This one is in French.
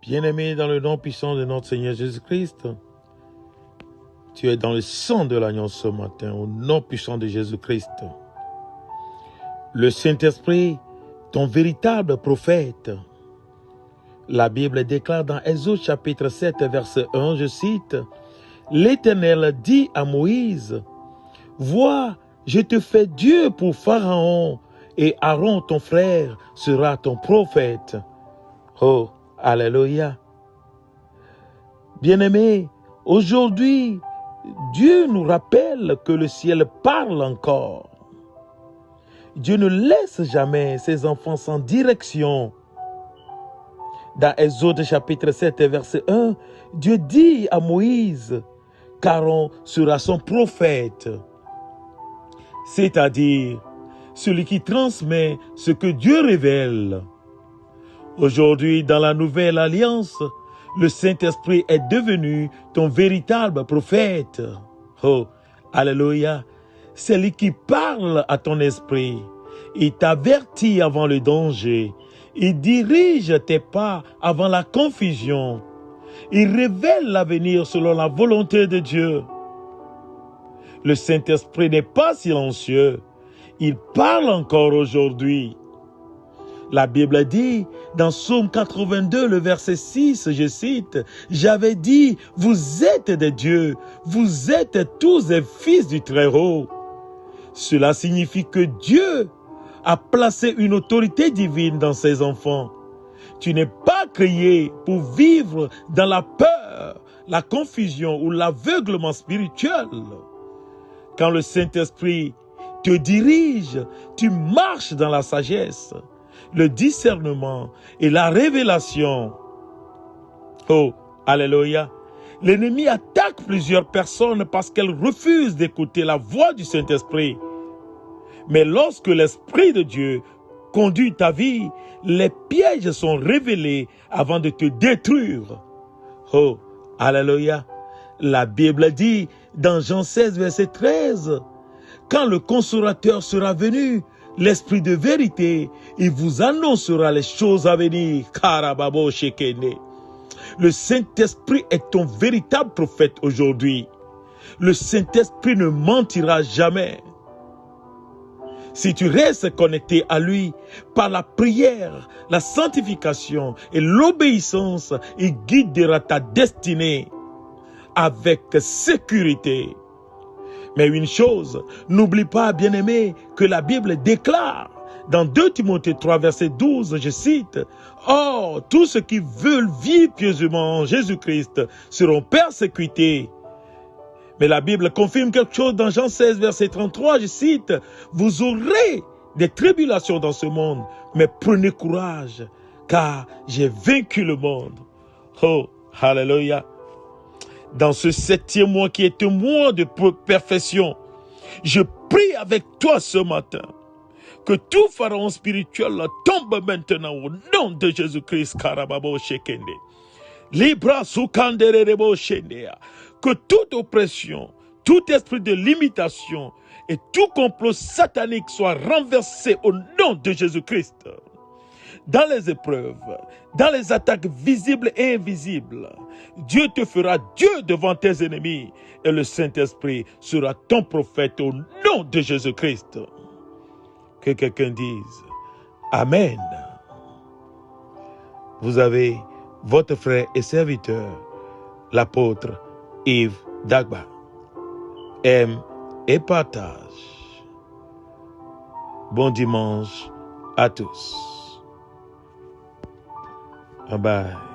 Bien-aimé dans le nom puissant de notre Seigneur Jésus-Christ, tu es dans le sang de l'agneau ce matin, au nom puissant de Jésus-Christ. Le Saint-Esprit, ton véritable prophète. La Bible déclare dans Exode chapitre 7, verset 1, je cite, « L'Éternel dit à Moïse, « Vois, je te fais Dieu pour Pharaon, et Aaron ton frère sera ton prophète. » Oh, alléluia. Bien-aimés, aujourd'hui, Dieu nous rappelle que le ciel parle encore. Dieu ne laisse jamais ses enfants sans direction. Dans Exode chapitre 7, verset 1, Dieu dit à Moïse qu'Aaron sera son prophète, c'est-à-dire celui qui transmet ce que Dieu révèle. Aujourd'hui, dans la nouvelle alliance, le Saint-Esprit est devenu ton véritable prophète. Oh, alléluia. C'est lui qui parle à ton esprit. Il t'avertit avant le danger. Il dirige tes pas avant la confusion. Il révèle l'avenir selon la volonté de Dieu. Le Saint-Esprit n'est pas silencieux. Il parle encore aujourd'hui. La Bible dit, dans Psaume 82, le verset 6, je cite, « J'avais dit, vous êtes des dieux, vous êtes tous des fils du Très-Haut. » Cela signifie que Dieu a placé une autorité divine dans ses enfants. Tu n'es pas créé pour vivre dans la peur, la confusion ou l'aveuglement spirituel. Quand le Saint-Esprit te dirige, tu marches dans la sagesse, le discernement et la révélation. Oh, alléluia. L'ennemi attaque plusieurs personnes parce qu'elles refusent d'écouter la voix du Saint-Esprit. Mais lorsque l'Esprit de Dieu conduit ta vie, les pièges sont révélés avant de te détruire. Oh, alléluia. La Bible dit dans Jean 16, verset 13, « Quand le Consolateur sera venu, l'Esprit de vérité, il vous annoncera les choses à venir. » Karababo Shekene. Le Saint-Esprit est ton véritable prophète aujourd'hui. Le Saint-Esprit ne mentira jamais. Si tu restes connecté à lui par la prière, la sanctification et l'obéissance, il guidera ta destinée avec sécurité. Mais une chose, n'oublie pas, bien-aimé, que la Bible déclare dans 2 Timothée 3, verset 12, je cite, « Or, tous ceux qui veulent vivre pieusement en Jésus-Christ seront persécutés. » Mais la Bible confirme quelque chose dans Jean 16, verset 33, je cite, « Vous aurez des tribulations dans ce monde, mais prenez courage, car j'ai vaincu le monde. » Oh, alléluia. Dans ce 7e mois qui est un mois de perfection, je prie avec toi ce matin que tout pharaon spirituel tombe maintenant au nom de Jésus-Christ. Karababo Shekende. Libra Sukanderebo Shendea. Que toute oppression, tout esprit de limitation et tout complot satanique soit renversé au nom de Jésus-Christ. Dans les épreuves, dans les attaques visibles et invisibles, Dieu te fera Dieu devant tes ennemis et le Saint-Esprit sera ton prophète au nom de Jésus-Christ. Que quelqu'un dise Amen. Vous avez votre frère et serviteur, l'apôtre Yves Dagba. Aime et partage. Bon dimanche à tous. Bye bye.